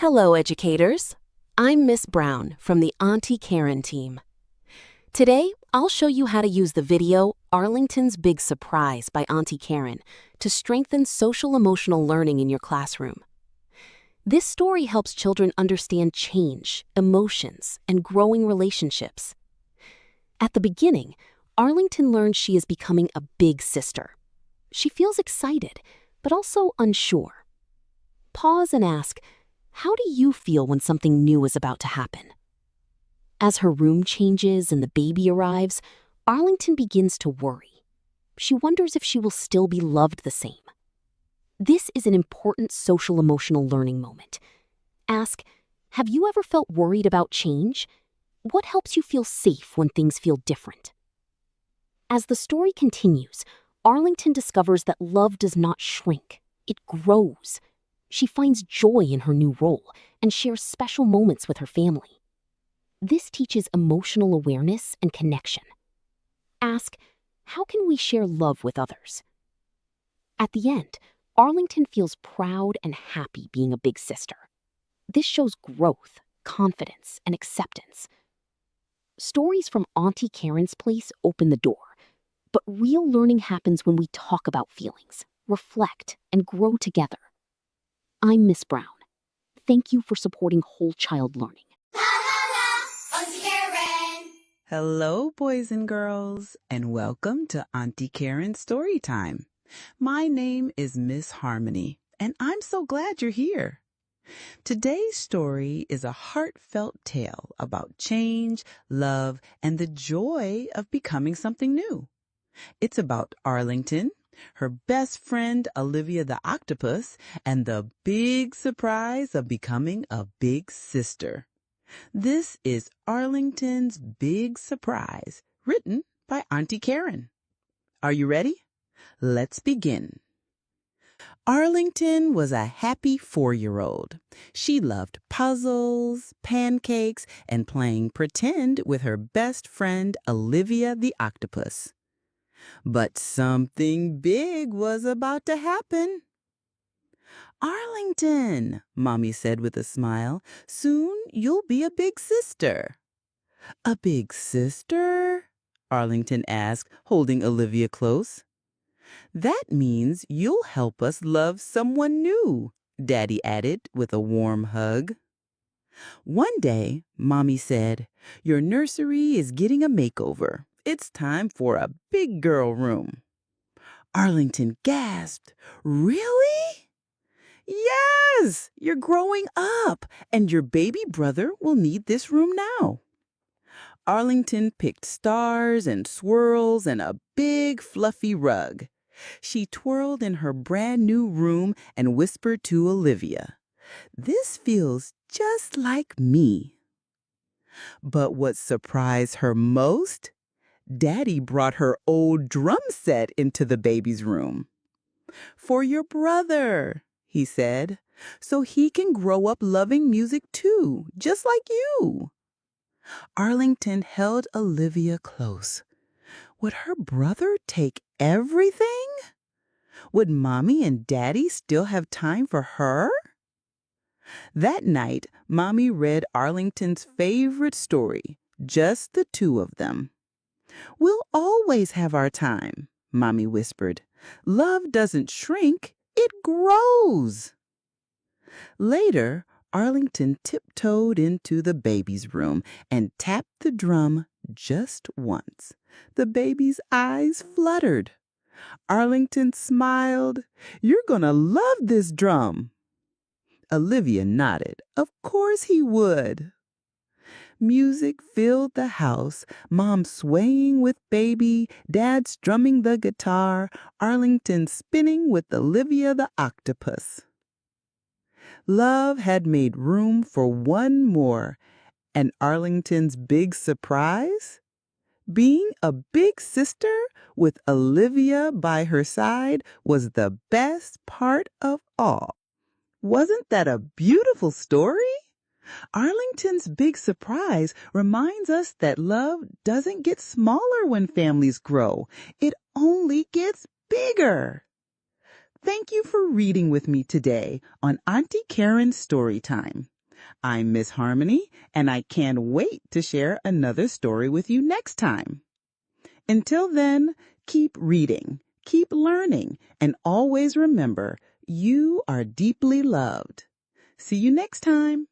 Hello, educators. I'm Miss Brown from the Auntie Karen Team. Today, I'll show you how to use the video Arlington's Big Surprise by Auntie Karen to strengthen social-emotional learning in your classroom. This story helps children understand change, emotions, and growing relationships. At the beginning, Arlington learns she is becoming a big sister. She feels excited, but also unsure. Pause and ask, how do you feel when something new is about to happen? As her room changes and the baby arrives, Arlington begins to worry. She wonders if she will still be loved the same. This is an important social-emotional learning moment. Ask, have you ever felt worried about change? What helps you feel safe when things feel different? As the story continues, Arlington discovers that love does not shrink, it grows. She finds joy in her new role and shares special moments with her family. This teaches emotional awareness and connection. Ask, how can we share love with others? At the end, Arlington feels proud and happy being a big sister. This shows growth, confidence, and acceptance. Stories from Auntie Karen's place open the door, but real learning happens when we talk about feelings, reflect, and grow together. I'm Miss Brown. Thank you for supporting whole child learning. Auntie Karen! Hello, boys and girls, and welcome to Auntie Karen's Storytime. My name is Miss Harmony, and I'm so glad you're here. Today's story is a heartfelt tale about change, love, and the joy of becoming something new. It's about Arlington, her best friend Olivia the octopus, and the big surprise of becoming a big sister. This is Arlington's Big Surprise, written by Auntie Karen. Are you ready? Let's begin. Arlington was a happy 4-year-old. She loved puzzles, pancakes, and playing pretend with her best friend Olivia the octopus. But something big was about to happen. Arlington, Mommy said with a smile, soon you'll be a big sister. A big sister? Arlington asked, holding Olivia close. That means you'll help us love someone new, Daddy added with a warm hug. One day, Mommy said, your nursery is getting a makeover. It's time for a big girl room. Arlington gasped. Really? Yes! You're growing up, and your baby brother will need this room now. Arlington picked stars and swirls and a big fluffy rug. She twirled in her brand new room and whispered to Olivia, this feels just like me. But what surprised her most? Daddy brought her old drum set into the baby's room. For your brother, he said, so he can grow up loving music too, just like you. Arlington held Olivia close. Would her brother take everything? Would Mommy and Daddy still have time for her? That night, Mommy read Arlington's favorite story, just the two of them. We'll always have our time, Mommy whispered. Love doesn't shrink, it grows. Later, Arlington tiptoed into the baby's room and tapped the drum just once. The baby's eyes fluttered. Arlington smiled. You're gonna love this drum. Olivia nodded. Of course he would. Music filled the house, Mom swaying with baby, Dad strumming the guitar, Arlington spinning with Olivia the octopus. Love had made room for one more, and Arlington's big surprise? Being a big sister with Olivia by her side was the best part of all. Wasn't that a beautiful story? Arlington's Big Surprise reminds us that love doesn't get smaller when families grow. It only gets bigger. Thank you for reading with me today on Auntie Karen's Storytime. I'm Miss Harmony, and I can't wait to share another story with you next time. Until then, keep reading, keep learning, and always remember you are deeply loved. See you next time.